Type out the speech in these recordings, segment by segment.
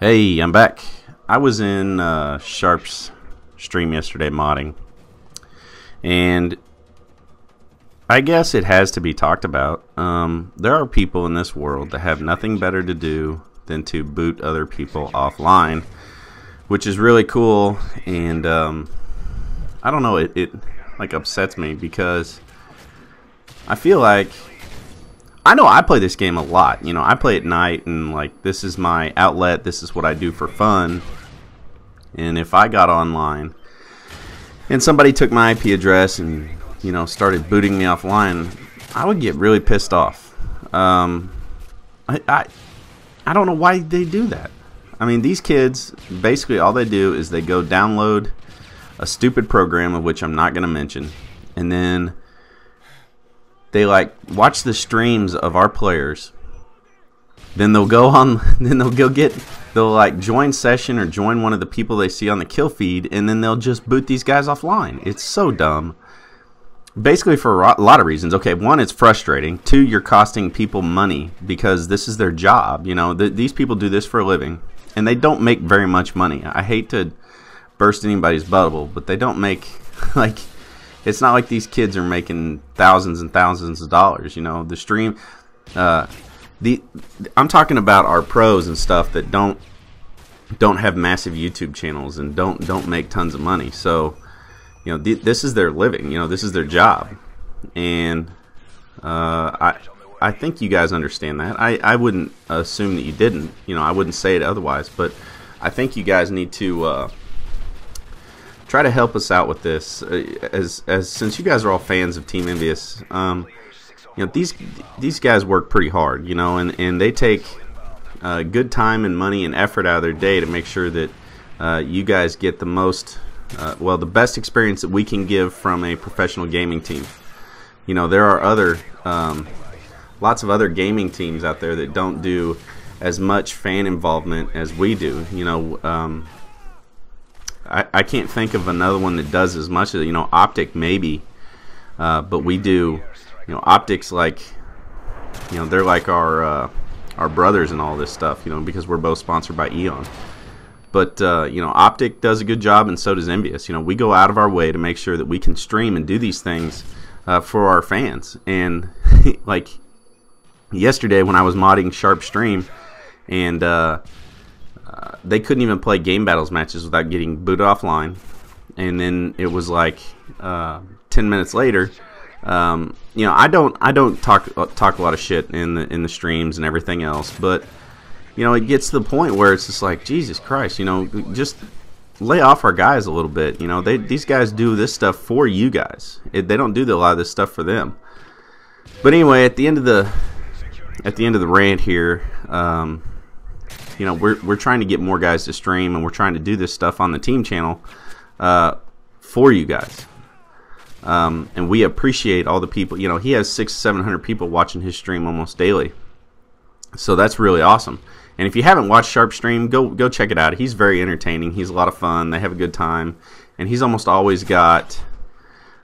Hey, I'm back. I was in Sharp's stream yesterday modding, and I guess it has to be talked about. There are people in this world that have nothing better to do than to boot other people offline, which is really cool, and I don't know, it like upsets me because I feel like I know I play this game a lot. You know, I play at night, and like this is my outlet. This is what I do for fun. And if I got online and somebody took my IP address and, you know, started booting me offline, I would get really pissed off. I don't know why they do that. I mean, these kids, basically all they do is they go download a stupid program, of which I'm not going to mention, and then they like watch the streams of our players. Then they'll go on. Then they'll like join session or join one of the people they see on the kill feed, and then they'll just boot these guys offline. It's so dumb. Basically, for a lot of reasons. Okay, one, it's frustrating. Two, you're costing people money because this is their job. You know, these people do this for a living, and they don't make very much money. I hate to burst anybody's bubble, but they don't make like. It's not like these kids are making thousands and thousands of dollars. You know, the stream. I'm talking about our pros and stuff that don't have massive YouTube channels and don't make tons of money. So, you know, this is their living. You know, this is their job, and I think you guys understand that. I wouldn't assume that you didn't. You know, I wouldn't say it otherwise. But I think you guys need to try to help us out with this, as since you guys are all fans of Team Envious. You know, these guys work pretty hard, you know, and they take good time and money and effort out of their day to make sure that you guys get the most, well, the best experience that we can give from a professional gaming team. You know, there are lots of other gaming teams out there that don't do as much fan involvement as we do. You know, I can't think of another one that does as much as, you know, Optic maybe, but we do. You know, Optic's like, you know, they're like our brothers and all this stuff, you know, because we're both sponsored by Eon. But you know, Optic does a good job, and so does Envious. You know, we go out of our way to make sure that we can stream and do these things for our fans. And like yesterday when I was modding Sharp stream, and they couldn't even play game battles matches without getting booted offline. And then it was like 10 minutes later. You know, I don't talk a lot of shit in the streams and everything else, but you know, it gets to the point where it's just like, Jesus Christ, you know, just lay off our guys a little bit. You know, these guys do this stuff for you guys. They don't do a lot of this stuff for them. But anyway, at the end of the rant here, you know, we're trying to get more guys to stream, and we're trying to do this stuff on the team channel for you guys. And we appreciate all the people. You know, he has 600-700 people watching his stream almost daily, so that's really awesome. And if you haven't watched Sharp stream, go check it out. He's very entertaining. He's a lot of fun. They have a good time, and he's almost always got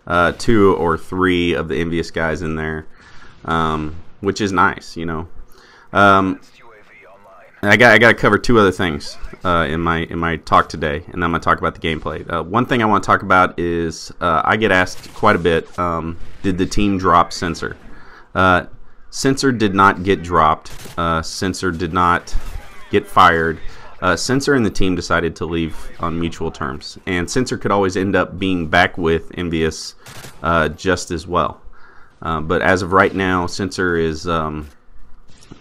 2 or 3 of the Envious guys in there, which is nice. You know. I got to cover 2 other things in my talk today, and I'm going to talk about the gameplay. One thing I want to talk about is I get asked quite a bit, did the team drop Censor? Censor did not get dropped. Censor did not get fired. Censor and the team decided to leave on mutual terms, and Censor could always end up being back with Envious just as well. But as of right now, Censor is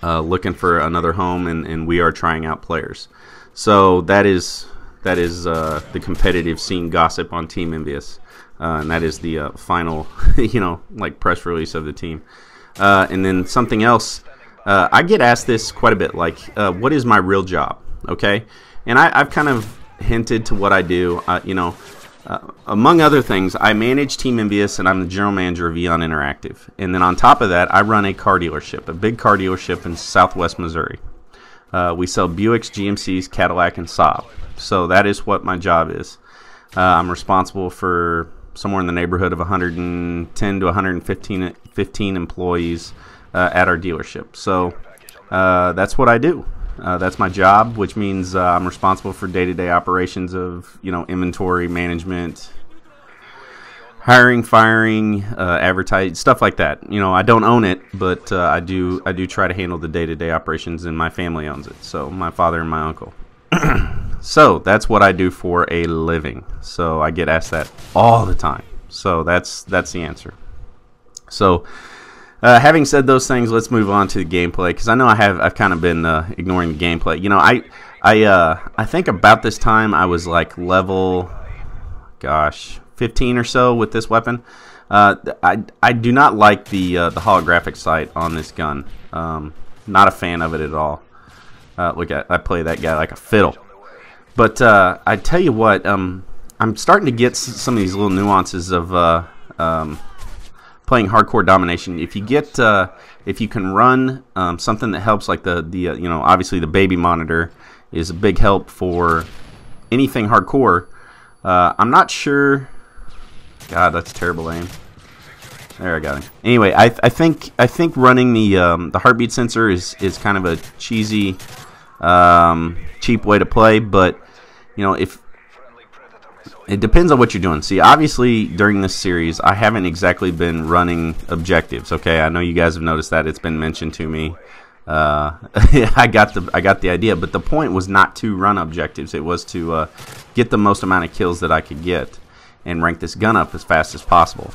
looking for another home, and we are trying out players. So that is the competitive scene gossip on Team Envious, and that is the final, you know, like press release of the team. And then something else, I get asked this quite a bit, like, what is my real job? Okay, and I've kind of hinted to what I do. You know, among other things, I manage Team Envious, and I'm the general manager of Eon Interactive. And then on top of that, I run a car dealership, a big car dealership in Southwest Missouri. We sell Buicks, GMCs, Cadillac, and Saab. So that is what my job is. I'm responsible for somewhere in the neighborhood of 110 to 115 employees at our dealership. So that's what I do. That's my job, which means I'm responsible for day-to-day operations of, inventory management, hiring, firing, advertising, stuff like that. I don't own it, but I do try to handle the day-to-day operations, and my family owns it. So my father and my uncle. So that's what I do for a living. So I get asked that all the time. So that's the answer. So having said those things, let's move on to the gameplay, because I know I've kind of been ignoring the gameplay. I think about this time I was like level, 15 or so with this weapon. I do not like the holographic sight on this gun. Not a fan of it at all. Look at, I play that guy like a fiddle. But I tell you what, I'm starting to get some of these little nuances of playing hardcore domination. If you can run something that helps, like obviously the baby monitor is a big help for anything hardcore. I'm not sure. God, that's terrible aim. There, I got him. Anyway, I think running the heartbeat sensor is kind of a cheesy, cheap way to play, but if it depends on what you're doing. See, obviously during this series, I haven't exactly been running objectives. Okay, I know you guys have noticed that. It's been mentioned to me. I got the idea, but the point was not to run objectives. It was to get the most amount of kills that I could get and rank this gun up as fast as possible.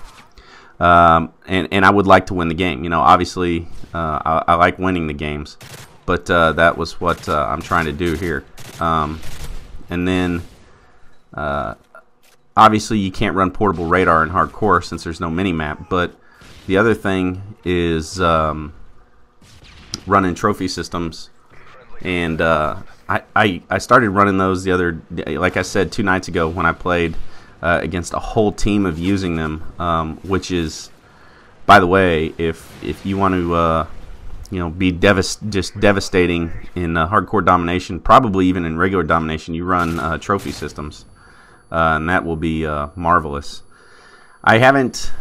And I would like to win the game. Obviously, I like winning the games, but that was what I'm trying to do here. And then, obviously, you can't run portable radar in hardcore since there's no mini-map. But the other thing is running trophy systems, and I started running those the other day, like I said, 2 nights ago when I played against a whole team of using them, which is, by the way, if you want to be just devastating in hardcore domination, probably even in regular domination, you run trophy systems, and that will be marvelous. I haven't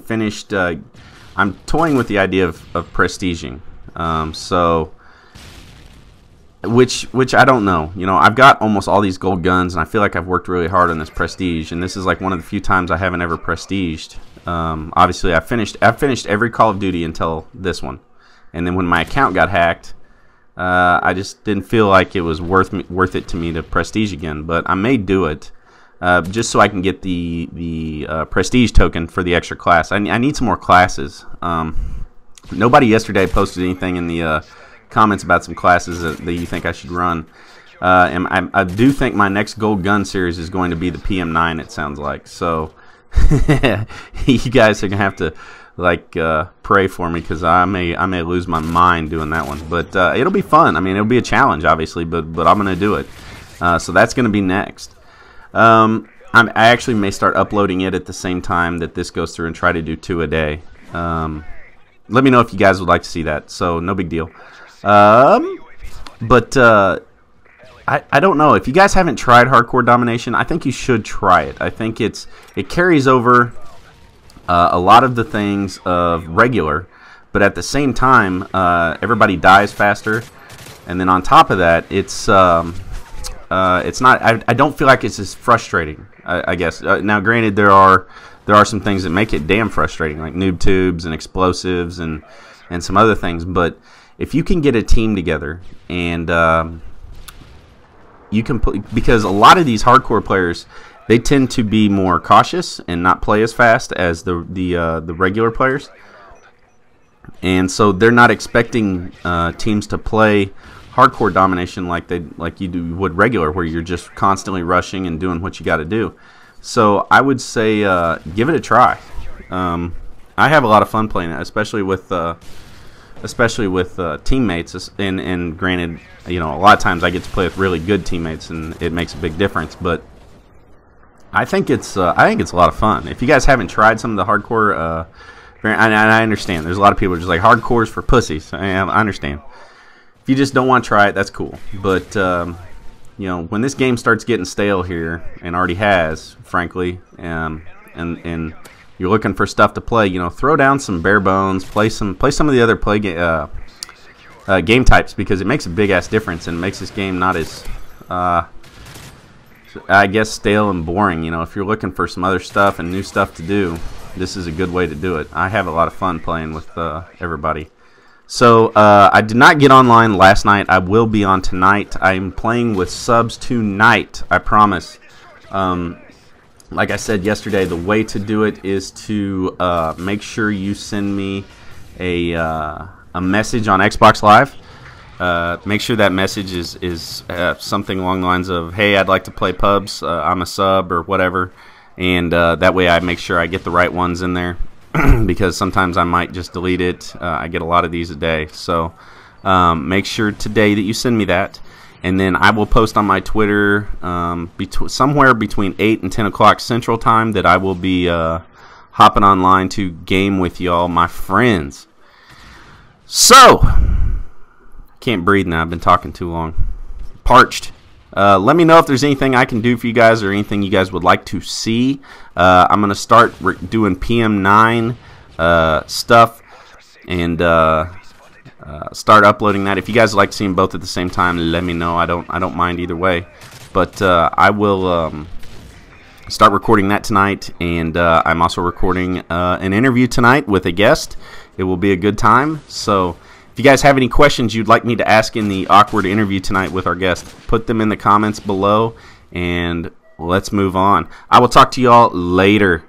finished. I'm toying with the idea of prestiging, so. Which I don't know. I've got almost all these gold guns, and I feel like I've worked really hard on this prestige, and this is like one of the few times I haven't ever prestiged. Obviously, I've finished every Call of Duty until this one, and then when my account got hacked, I just didn't feel like it was worth it to me to prestige again. But I may do it just so I can get the prestige token for the extra class. I need some more classes. Nobody yesterday posted anything in the comments about some classes that you think I should run. And I do think my next gold gun series is going to be the PM9, it sounds like. So you guys are gonna have to pray for me, because I may lose my mind doing that one. But it'll be fun. I mean, it'll be a challenge, obviously, but I'm gonna do it. So that's gonna be next. I actually may start uploading it at the same time that this goes through and try to do 2 a day. Let me know if you guys would like to see that. So no big deal. But I don't know. If you guys haven't tried hardcore domination, I think you should try it. I think it carries over a lot of the things of regular, but at the same time, everybody dies faster, and then on top of that, it's not. I don't feel like it's as frustrating. I guess now, granted, there are some things that make it damn frustrating, like noob tubes and explosives and some other things, but if you can get a team together and you can because a lot of these hardcore players, they tend to be more cautious and not play as fast as the regular players, and so they're not expecting teams to play hardcore domination like you would regular, where you're just constantly rushing and doing what you got to do. So I would say give it a try. I have a lot of fun playing it, especially with teammates, and granted, a lot of times I get to play with really good teammates, and it makes a big difference. But I think it's a lot of fun. If you guys haven't tried some of the hardcore, and I understand there's a lot of people who are just like, hardcore's for pussies. I understand. If you just don't want to try it, that's cool. But when this game starts getting stale here, and already has, frankly, and you're looking for stuff to play, throw down some bare bones, play some of the other game types, because it makes a big ass difference and makes this game not as I guess stale and boring. You know, if you're looking for some other stuff and new stuff to do, this is a good way to do it. I have a lot of fun playing with everybody. So I did not get online last night. I will be on tonight. I'm playing with subs tonight, I promise. Like I said yesterday, the way to do it is to make sure you send me a message on Xbox Live. Make sure that message is something along the lines of, hey, I'd like to play pubs, I'm a sub, or whatever. And that way I make sure I get the right ones in there. Because sometimes I might just delete it. I get a lot of these a day. So make sure today that you send me that. And then I will post on my Twitter somewhere between 8 and 10 o'clock Central Time that I will be hopping online to game with y'all, my friends. So, can't breathe now. I've been talking too long. Parched. Let me know if there's anything I can do for you guys or anything you guys would like to see. I'm going to start doing PM9 stuff and start uploading that. If you guys would like to see them both at the same time, let me know. I don't mind either way. But I will start recording that tonight, and I'm also recording an interview tonight with a guest. It will be a good time. So if you guys have any questions you'd like me to ask in the awkward interview tonight with our guest, put them in the comments below, and let's move on. I will talk to y'all later.